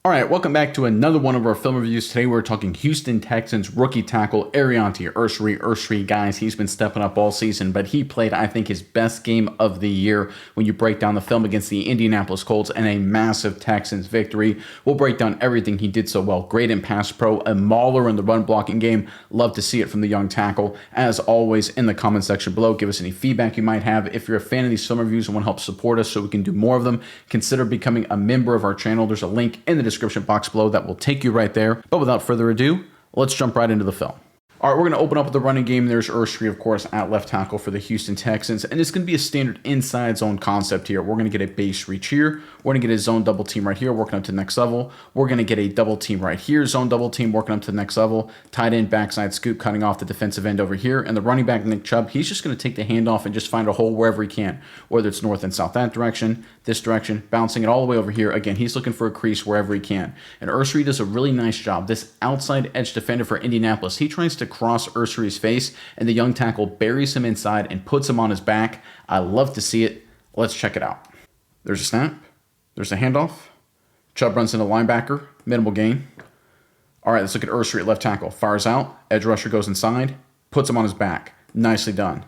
All right, welcome back to another one of our film reviews. Today we're talking Houston Texans rookie tackle Aireontae Ersery. Ersery, guys, he's been stepping up all season, but he played, I think, his best game of the year when you break down the film against the Indianapolis Colts and a massive Texans victory. We'll break down everything he did so well. Great in pass pro, a mauler in the run blocking game. Love to see it from the young tackle. As always, in the comment section below, give us any feedback you might have. If you're a fan of these film reviews and want to help support us so we can do more of them, consider becoming a member of our channel. There's a link in the description box below that will take you right there. But without further ado, let's jump right into the film. All right, we're going to open up with the running game. There's Ersery, of course, at left tackle for the Houston Texans. And it's going to be a standard inside zone concept here. We're going to get a base reach here. We're going to get a zone double team right here, working up to the next level. We're going to get a double team right here, zone double team, working up to the next level. Tight end, backside scoop, cutting off the defensive end over here. And the running back, Nick Chubb, he's just going to take the handoff and just find a hole wherever he can, whether it's north and south that direction, this direction, bouncing it all the way over here. Again, he's looking for a crease wherever he can. And Ersery does a really nice job. This outside edge defender for Indianapolis, he tries to cross Ersery's face, and the young tackle buries him inside and puts him on his back. I love to see it. Let's check it out. There's a snap. There's a handoff. Chubb runs into linebacker. Minimal gain. All right, let's look at Ersery at left tackle. Fires out. Edge rusher goes inside. Puts him on his back. Nicely done.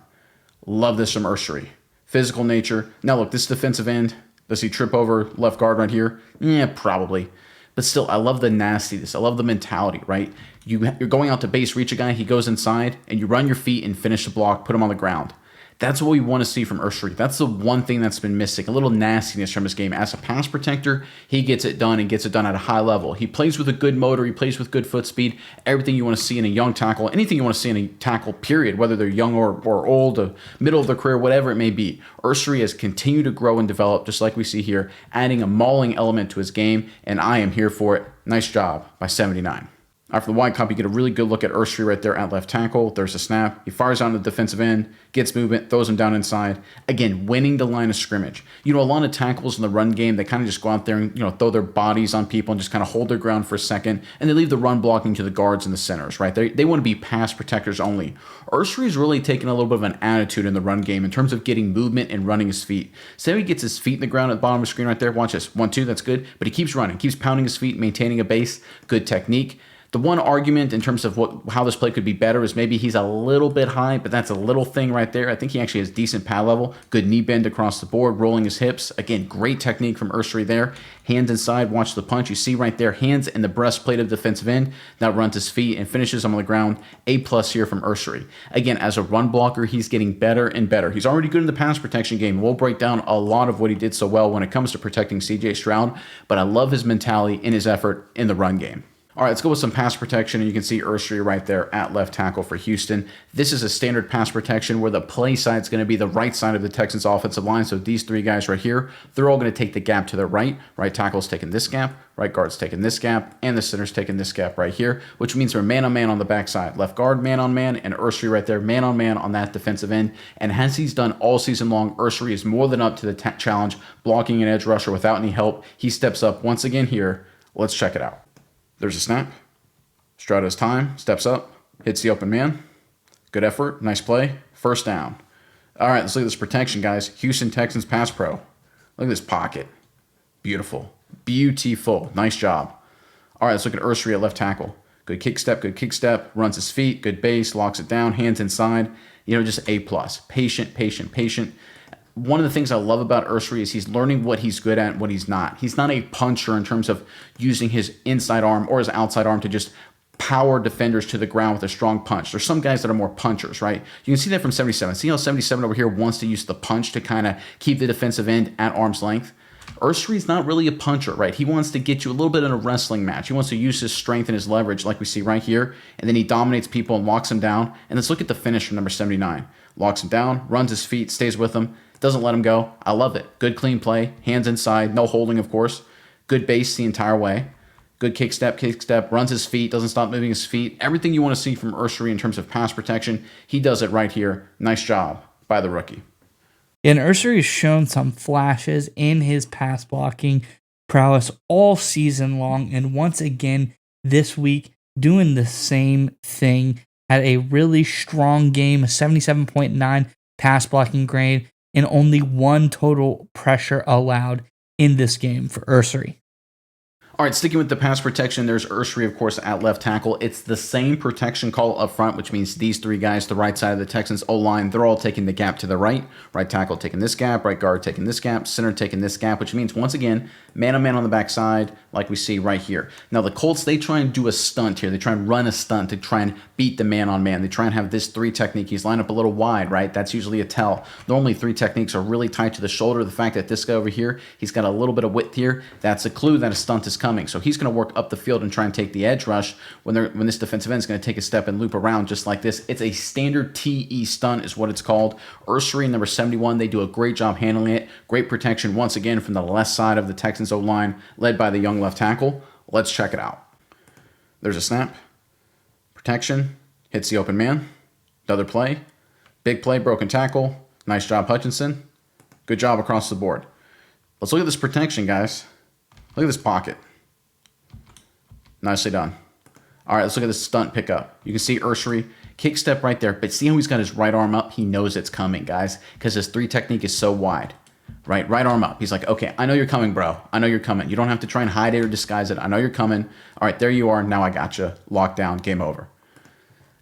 Love this from Ersery. Physical nature. Now look, this defensive end. Does he trip over left guard right here? Yeah, probably. But still, I love the nastiness. I love the mentality, right? You're going out to base, reach a guy, he goes inside, and you run your feet and finish the block, put him on the ground. That's what we want to see from Ersery. That's the one thing that's been missing, a little nastiness from his game. As a pass protector, he gets it done and gets it done at a high level. He plays with a good motor. He plays with good foot speed. Everything you want to see in a young tackle, anything you want to see in a tackle, period, whether they're young or old, middle of their career, whatever it may be. Ersery has continued to grow and develop, just like we see here, adding a mauling element to his game, and I am here for it. Nice job by 79. After the wide cop, you get a really good look at Ersery right there at left tackle. There's a snap. He fires out on the defensive end, gets movement, throws him down inside. Again, winning the line of scrimmage. You know, a lot of tackles in the run game, they kind of just go out there and, throw their bodies on people and just kind of hold their ground for a second, and they leave the run blocking to the guards and the centers, right? They want to be pass protectors only. Ersery's really taken a little bit of an attitude in the run game in terms of getting movement and running his feet. So he gets his feet in the ground at the bottom of the screen right there. Watch this. 1-2, that's good. But he keeps running, keeps pounding his feet, maintaining a base. Good technique. The one argument in terms of how this play could be better is maybe he's a little bit high, but that's a little thing right there. I think he actually has decent pad level, good knee bend across the board, rolling his hips. Again, great technique from Ersery there. Hands inside, watch the punch. You see right there, hands in the breastplate of the defensive end. Now runs his feet and finishes him on the ground. A+ here from Ersery. Again, as a run blocker, he's getting better and better. He's already good in the pass protection game. We'll break down a lot of what he did so well when it comes to protecting CJ Stroud, but I love his mentality and his effort in the run game. All right, let's go with some pass protection, and you can see Ersery right there at left tackle for Houston. This is a standard pass protection where the play side is going to be the right side of the Texans offensive line. So these three guys right here, they're all going to take the gap to their right. Right tackle's taking this gap, right guard's taking this gap, and the center's taking this gap right here, which means we're man-on-man on the backside. Left guard, man-on-man, and Ersery right there, man-on-man on that defensive end. And as he's done all season long, Ersery is more than up to the challenge, blocking an edge rusher without any help. He steps up once again here. Let's check it out. There's a snap. Stroud has time, steps up, hits the open man. Good effort, nice play, first down. All right, let's look at this protection, guys. Houston Texans pass pro. Look at this pocket. Beautiful. Beautiful. Nice job. All right, let's look at Ersery at left tackle. Good kick step, runs his feet, good base, locks it down, hands inside. Just A+. Patient, patient, patient. One of the things I love about Ersery is he's learning what he's good at and what he's not. He's not a puncher in terms of using his inside arm or his outside arm to just power defenders to the ground with a strong punch. There's some guys that are more punchers, right? You can see that from 77. See how 77 over here wants to use the punch to kind of keep the defensive end at arm's length? Ersery's not really a puncher, right? He wants to get you a little bit in a wrestling match. He wants to use his strength and his leverage like we see right here, and then he dominates people and locks them down. And let's look at the finish from number 79. Locks him down, runs his feet, stays with him, doesn't let him go. I love it. Good clean play, hands inside, no holding, of course. Good base the entire way. Good kick step, runs his feet, doesn't stop moving his feet. Everything you want to see from Ersery in terms of pass protection, he does it right here. Nice job by the rookie. And Ersery has shown some flashes in his pass blocking prowess all season long. And once again, this week, doing the same thing. Had a really strong game, a 77.9 pass blocking grade, and only one total pressure allowed in this game for Ersery. All right, sticking with the pass protection, there's Ersery, of course, at left tackle. It's the same protection call up front, which means these three guys, the right side of the Texans O-line, they're all taking the gap to the right. Right tackle taking this gap, right guard taking this gap, center taking this gap, which means, once again, man-on-man on the backside, like we see right here. Now, the Colts, they try and do a stunt here. They try and run a stunt to try and beat the man-on-man. They try and have this three technique. He's lined up a little wide, right? That's usually a tell. Normally, three techniques are really tight to the shoulder. The fact that this guy over here, he's got a little bit of width here, that's a clue that a stunt is coming. So he's going to work up the field and try and take the edge rush when this defensive end is going to take a step and loop around just like this. It's a standard TE stunt is what it's called. Ersery, number 71, they do a great job handling it. Great protection once again from the left side of the Texans O-line, led by the young left tackle. Let's check it out. There's a snap. Protection. Hits the open man. Another play. Big play, broken tackle. Nice job, Hutchinson. Good job across the board. Let's look at this protection, guys. Look at this pocket. Nicely done. All right, let's look at this stunt pickup. You can see Ersery, kick step right there, but see how he's got his right arm up? He knows it's coming, guys, because his three technique is so wide. Right arm up. He's like, okay, I know you're coming, bro. I know you're coming. You don't have to try and hide it or disguise it. I know you're coming. All right, there you are. Now I got you. Lockdown, game over.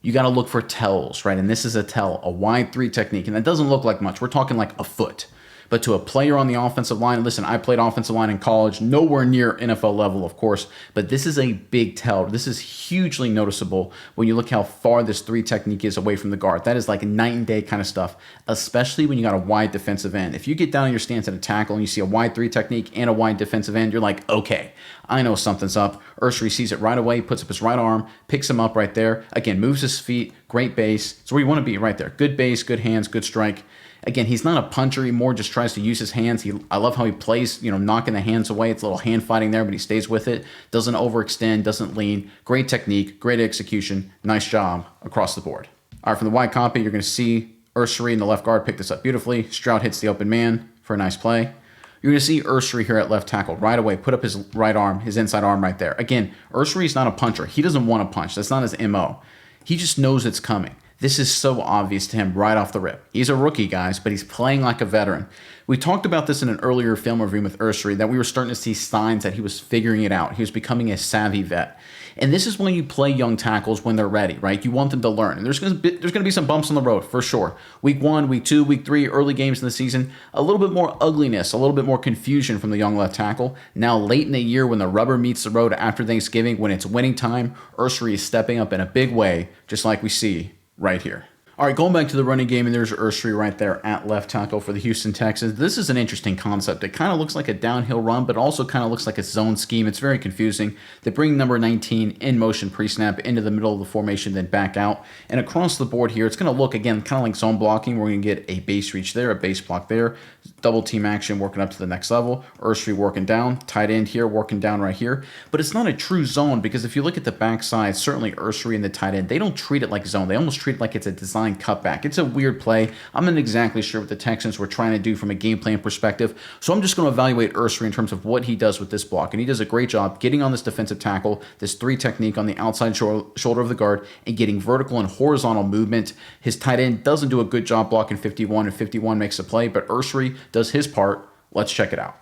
You got to look for tells, right? And this is a tell, a wide three technique, and that doesn't look like much. We're talking like a foot. But to a player on the offensive line, listen, I played offensive line in college, nowhere near NFL level, of course, but this is a big tell. This is hugely noticeable when you look how far this three technique is away from the guard. That is like night and day kind of stuff, especially when you got a wide defensive end. If you get down in your stance at a tackle and you see a wide three technique and a wide defensive end, you're like, okay, I know something's up. Ersery sees it right away, puts up his right arm, picks him up right there. Again, moves his feet, great base. It's where you want to be right there. Good base, good hands, good strike. Again, he's not a puncher. He more just tries to use his hands. I love how he plays, knocking the hands away. It's a little hand fighting there, but he stays with it. Doesn't overextend, doesn't lean. Great technique, great execution. Nice job across the board. All right, from the wide copy, you're going to see Ersery in the left guard pick this up beautifully. Stroud hits the open man for a nice play. You're going to see Ersery here at left tackle right away. Put up his right arm, his inside arm right there. Again, Ersery is not a puncher. He doesn't want to punch. That's not his MO. He just knows it's coming. This is so obvious to him right off the rip. He's a rookie, guys, but he's playing like a veteran. We talked about this in an earlier film review with Ersery, that we were starting to see signs that he was figuring it out. He was becoming a savvy vet. And this is when you play young tackles when they're ready, right? You want them to learn. And there's going to be some bumps on the road, for sure. Week 1, Week 2, Week 3, early games in the season, a little bit more ugliness, a little bit more confusion from the young left tackle. Now, late in the year, when the rubber meets the road after Thanksgiving, when it's winning time, Ersery is stepping up in a big way, just like we see right here. All right, going back to the running game, and there's Ersery right there at left tackle for the Houston Texans. This is an interesting concept. It kind of looks like a downhill run, but also kind of looks like a zone scheme. It's very confusing. They bring number 19 in motion pre-snap into the middle of the formation, then back out. And across the board here, it's going to look, again, kind of like zone blocking. We're going to get a base reach there, a base block there, double team action working up to the next level. Ersery working down, tight end here, working down right here. But it's not a true zone, because if you look at the backside, certainly Ersery and the tight end, they don't treat it like zone. They almost treat it like it's a design cutback. It's a weird play. I'm not exactly sure what the Texans were trying to do from a game plan perspective, so I'm just going to evaluate Ersery in terms of what he does with this block, and he does a great job getting on this defensive tackle, this three technique on the outside shoulder of the guard, and getting vertical and horizontal movement. His tight end doesn't do a good job blocking 51, and 51 makes a play, but Ersery does his part. Let's check it out.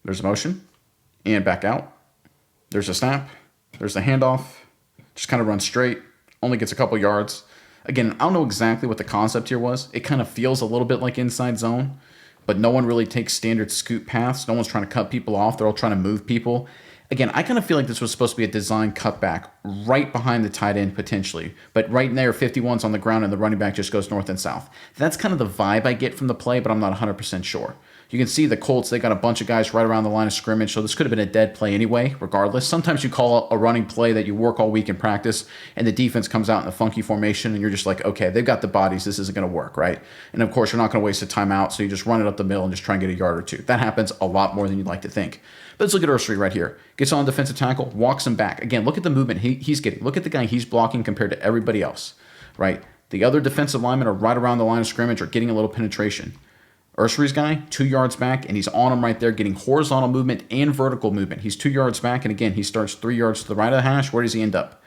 There's a motion, and back out. There's a snap. There's a handoff. Just kind of runs straight. Only gets a couple yards. Again, I don't know exactly what the concept here was. It kind of feels a little bit like inside zone, but no one really takes standard scoot paths. No one's trying to cut people off. They're all trying to move people. Again, I kind of feel like this was supposed to be a design cutback right behind the tight end potentially, but right there, 51's on the ground and the running back just goes north and south. That's kind of the vibe I get from the play, but I'm not 100% sure. You can see the Colts, they got a bunch of guys right around the line of scrimmage, so this could have been a dead play anyway, regardless. Sometimes you call a running play that you work all week in practice, and the defense comes out in a funky formation, and you're just like, okay, they've got the bodies, this isn't going to work, right? And of course, you're not going to waste a timeout, so you just run it up the middle and just try and get a yard or two. That happens a lot more than you'd like to think. But let's look at Ersery right here. Gets on defensive tackle, walks him back. Again, look at the movement he's getting. Look at the guy he's blocking compared to everybody else, right? The other defensive linemen are right around the line of scrimmage or getting a little penetration. Ersery's guy, 2 yards back, and he's on him right there, getting horizontal movement and vertical movement. He's 2 yards back, and again, he starts 3 yards to the right of the hash. Where does he end up?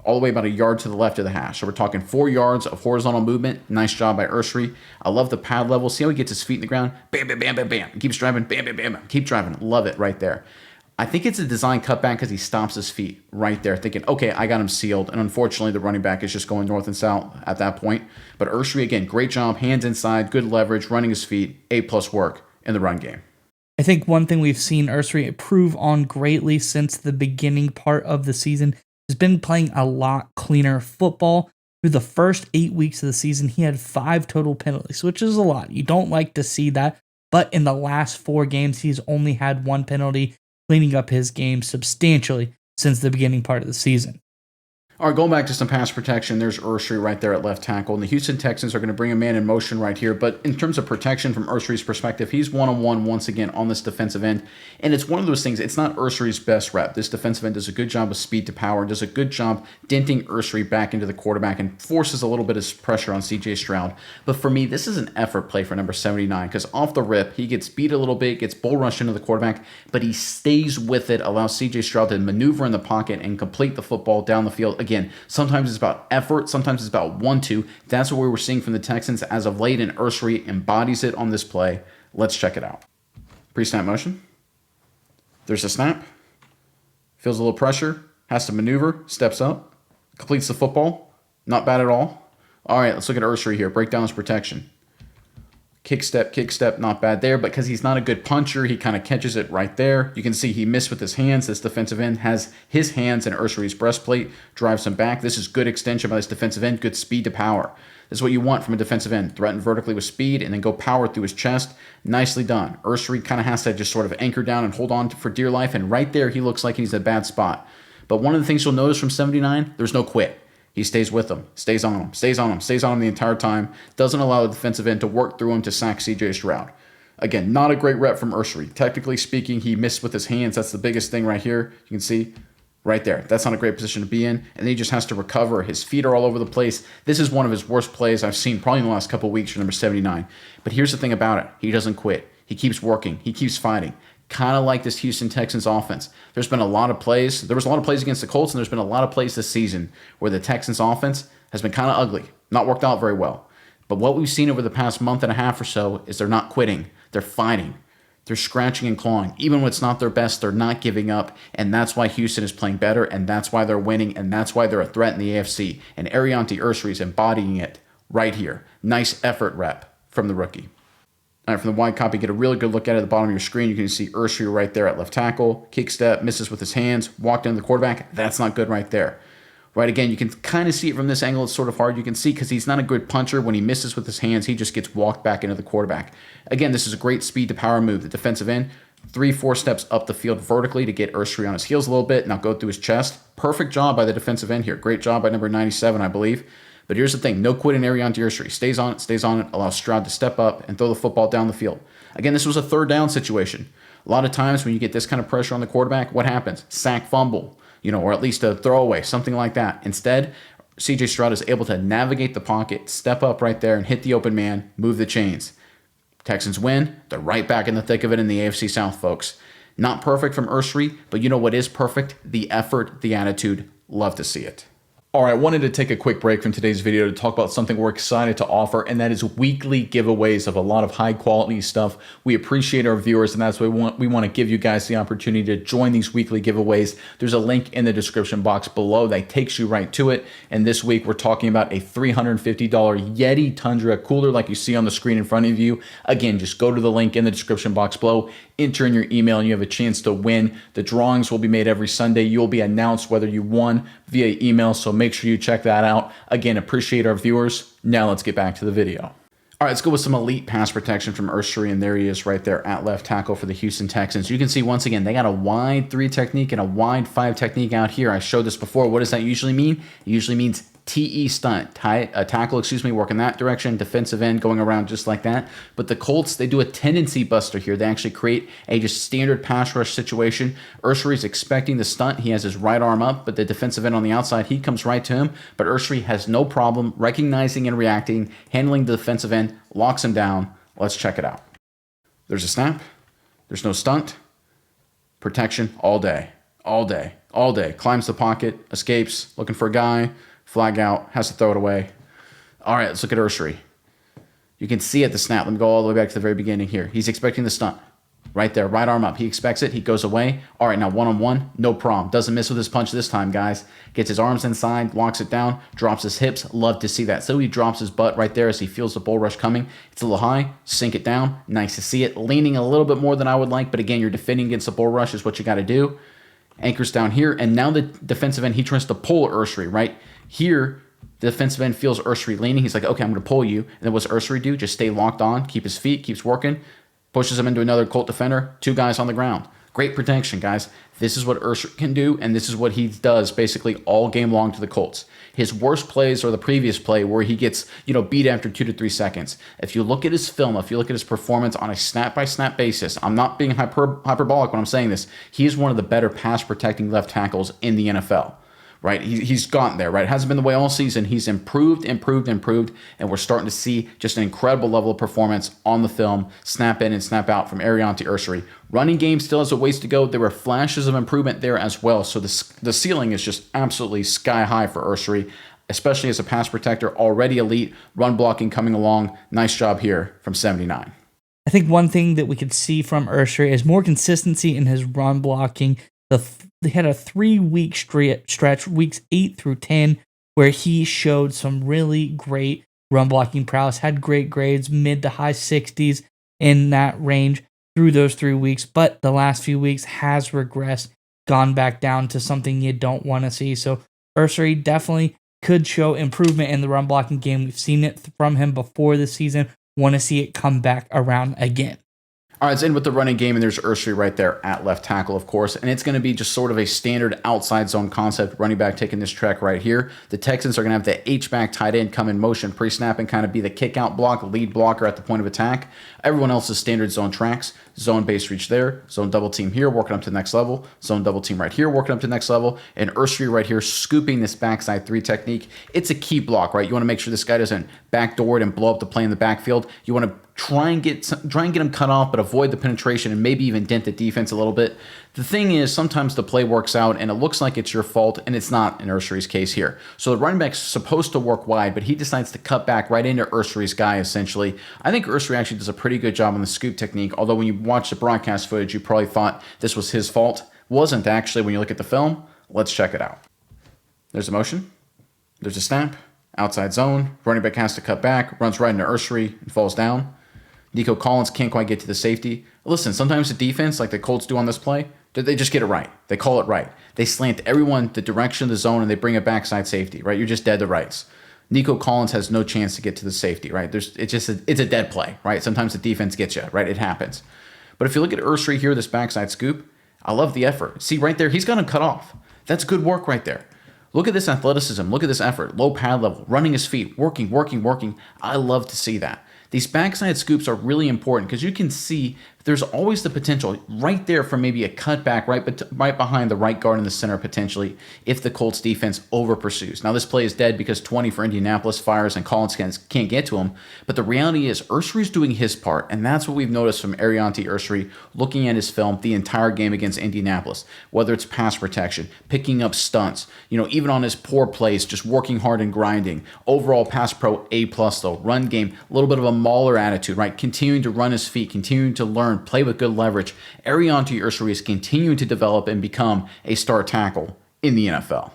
All the way about a yard to the left of the hash. So we're talking 4 yards of horizontal movement. Nice job by Ersery. I love the pad level. See how he gets his feet in the ground? Bam, bam, bam, bam, bam. Keeps driving. Bam, bam, bam, bam. Keep driving. Love it right there. I think it's a design cutback because he stops his feet right there, thinking, okay, I got him sealed. And unfortunately, the running back is just going north and south at that point. But Ersery, again, great job, hands inside, good leverage, running his feet, A+ work in the run game. I think one thing we've seen Ersery improve on greatly since the beginning part of the season has been playing a lot cleaner football. Through the first 8 weeks of the season, he had 5 total penalties, which is a lot. You don't like to see that. But in the last 4 games, he's only had 1 penalty, cleaning up his game substantially since the beginning part of the season. All right, going back to some pass protection, there's Ersery right there at left tackle. And the Houston Texans are going to bring a man in motion right here. But in terms of protection from Ersery's perspective, he's one-on-one once again on this defensive end. And it's one of those things, it's not Ersery's best rep. This defensive end does a good job of speed to power, does a good job denting Ersery back into the quarterback and forces a little bit of pressure on C.J. Stroud. But for me, this is an effort play for number 79 because off the rip, he gets beat a little bit, gets bull rushed into the quarterback, but he stays with it, allows C.J. Stroud to maneuver in the pocket and complete the football down the field. Again, sometimes it's about effort, sometimes it's about 1-2. That's what we were seeing from the Texans as of late, and Ersery embodies it on this play. Let's check it out. Pre-snap motion. There's a snap. Feels a little pressure. Has to maneuver. Steps up. Completes the football. Not bad at all. All right, let's look at Ersery here. Break down his protection. Kick step, not bad there, but because he's not a good puncher, he kind of catches it right there. You can see he missed with his hands. This defensive end has his hands in Ersery's breastplate, drives him back. This is good extension by this defensive end, good speed to power. This is what you want from a defensive end. Threaten vertically with speed and then go power through his chest. Nicely done. Ersery kind of has to just sort of anchor down and hold on for dear life, and right there he looks like he's in a bad spot. But one of the things you'll notice from 79, there's no quit. He stays with him, stays on him the entire time, doesn't allow the defensive end to work through him to sack C.J. Stroud. Again, not a great rep from Ersery. Technically speaking, he missed with his hands. That's the biggest thing right here. You can see right there. That's not a great position to be in. And then he just has to recover. His feet are all over the place. This is one of his worst plays I've seen probably in the last couple of weeks for number 79. But here's the thing about it. He doesn't quit. He keeps working. He keeps fighting. Kind of like this Houston Texans offense. There's been a lot of plays. There was a lot of plays against the Colts, and there's been a lot of plays this season where the Texans offense has been kind of ugly, not worked out very well. But what we've seen over the past month and a half or so is they're not quitting. They're fighting. They're scratching and clawing. Even when it's not their best, they're not giving up, and that's why Houston is playing better, and that's why they're winning, and that's why they're a threat in the AFC. And Aireontae Ersery is embodying it right here. Nice effort rep from the rookie. All right, from the wide copy, get a really good look at it at the bottom of your screen. You can see Ersery right there at left tackle. Kick step, misses with his hands, walked into the quarterback. That's not good right there. Right, again, you can kind of see it from this angle. It's sort of hard. You can see because he's not a good puncher. When he misses with his hands, he just gets walked back into the quarterback. Again, this is a great speed to power move. The defensive end, 3-4 steps up the field vertically to get Ersery on his heels a little bit. Now go through his chest. Perfect job by the defensive end here. Great job by number 97, I believe. But here's the thing, no quit in Aireontae Ersery. Stays on it, allows Stroud to step up and throw the football down the field. Again, this was a third down situation. A lot of times when you get this kind of pressure on the quarterback, what happens? Sack, fumble, or at least a throwaway, something like that. Instead, C.J. Stroud is able to navigate the pocket, step up right there and hit the open man, move the chains. Texans win. They're right back in the thick of it in the AFC South, folks. Not perfect from Ersery, but you know what is perfect? The effort, the attitude. Love to see it. All right, I wanted to take a quick break from today's video to talk about something we're excited to offer, and that is weekly giveaways of a lot of high quality stuff. We appreciate our viewers, and that's why we want to give you guys the opportunity to join these weekly giveaways. There's a link in the description box below that takes you right to it. And this week we're talking about a $350 Yeti Tundra cooler like you see on the screen in front of you. Again, just go to the link in the description box below, enter in your email, and you have a chance to win. The drawings will be made every Sunday. You'll be announced whether you won via email, so make sure you check that out. Again, appreciate our viewers. Now let's get back to the video. All right, let's go with some elite pass protection from Ersery, and there he is right there at left tackle for the Houston Texans. You can see once again, they got a wide 3 technique and a wide 5 technique out here. I showed this before. What does that usually mean? It usually means TE stunt, tackle, working that direction, defensive end going around just like that. But the Colts, they do a tendency buster here. They actually create a just standard pass rush situation. Ersery's expecting the stunt. He has his right arm up, but the defensive end on the outside, he comes right to him. But Ersery has no problem recognizing and reacting, handling the defensive end, locks him down. Let's check it out. There's a snap. There's no stunt. Protection all day, all day, all day. Climbs the pocket, escapes, looking for a guy. Flag out, has to throw it away. All right, let's look at Ersery. You can see at the snap. Let me go all the way back to the very beginning here. He's expecting the stunt. Right there, right arm up. He expects it. He goes away. All right, now one-on-one, no problem. Doesn't miss with his punch this time, guys. Gets his arms inside, locks it down, drops his hips. Love to see that. So he drops his butt right there as he feels the bull rush coming. It's a little high. Sink it down. Nice to see it. Leaning a little bit more than I would like, but again, you're defending against the bull rush is what you got to do. Anchors down here, and now the defensive end, he tries to pull Ersery, right? Here, the defensive end feels Ersery leaning. He's like, okay, I'm going to pull you. And then what's Ersery do? Just stay locked on, keep his feet, keeps working. Pushes him into another Colt defender, 2 guys on the ground. Great protection, guys. This is what Ersery can do, and this is what he does basically all game long to the Colts. His worst plays are the previous play where he gets, beat after 2 to 3 seconds. If you look at his film, if you look at his performance on a snap-by-snap basis, I'm not being hyperbolic when I'm saying this, he is one of the better pass-protecting left tackles in the NFL. Right, he's gotten there, right? It hasn't been the way all season. He's improved, and we're starting to see just an incredible level of performance on the film, snap in and snap out from Aireontae Ersery. Running game still has a ways to go. There were flashes of improvement there as well, so the ceiling is just absolutely sky high for Ersery, especially as a pass protector, already elite, run blocking coming along. Nice job here from 79. I think one thing that we could see from Ersery is more consistency in his run blocking. They had a 3-week stretch, weeks 8 through 10, where he showed some really great run blocking prowess, had great grades, mid to high 60s in that range through those 3 weeks. But the last few weeks has regressed, gone back down to something you don't want to see. So Ersery definitely could show improvement in the run blocking game. We've seen it from him before this season. Want to see it come back around again. All right, let's end with the running game, and there's Ersery right there at left tackle, of course, and it's going to be just sort of a standard outside zone concept, running back taking this track right here. The Texans are going to have the H-back tight end come in motion, pre-snap, and kind of be the kick-out block, lead blocker at the point of attack. Everyone else is standard zone tracks, zone base reach there, zone double team here, working up to the next level, zone double team right here, working up to the next level, and Ersery right here scooping this backside 3 technique. It's a key block, right? You want to make sure this guy doesn't backdoor it and blow up the play in the backfield. You want to try and get him cut off, but avoid the penetration and maybe even dent the defense a little bit. The thing is, sometimes the play works out and it looks like it's your fault, and it's not in Ersery's case here. So the running back's supposed to work wide, but he decides to cut back right into Ersery's guy, essentially. I think Ersery actually does a pretty good job on the scoop technique, although when you watch the broadcast footage, you probably thought this was his fault. Wasn't actually when you look at the film. Let's check it out. There's a motion. There's a snap. Outside zone. Running back has to cut back, runs right into Ersery, and falls down. Nico Collins can't quite get to the safety. Listen, sometimes the defense, like the Colts do on this play, they just get it right. They call it right. They slant everyone the direction of the zone, and they bring a backside safety, right? You're just dead to rights. Nico Collins has no chance to get to the safety, right? It's a dead play, right? Sometimes the defense gets you, right? It happens. But if you look at Ersery here, this backside scoop, I love the effort. See right there, he's got him cut off. That's good work right there. Look at this athleticism. Look at this effort. Low pad level, running his feet, working. I love to see that. These backside scoops are really important because you can see there's always the potential right there for maybe a cutback right behind the right guard in the center potentially if the Colts defense over pursues. Now this play is dead because 20 for Indianapolis fires and Collins can't get to him, but the reality is Ersery's doing his part, and that's what we've noticed from Aireontae Ersery looking at his film the entire game against Indianapolis, whether it's pass protection, picking up stunts, even on his poor plays, just working hard and grinding. Overall pass pro A+ though, run game, a little bit of a mauler attitude, right? Continuing to run his feet, continuing to learn, play with good leverage. Aireontae Ersery is continuing to develop and become a star tackle in the NFL.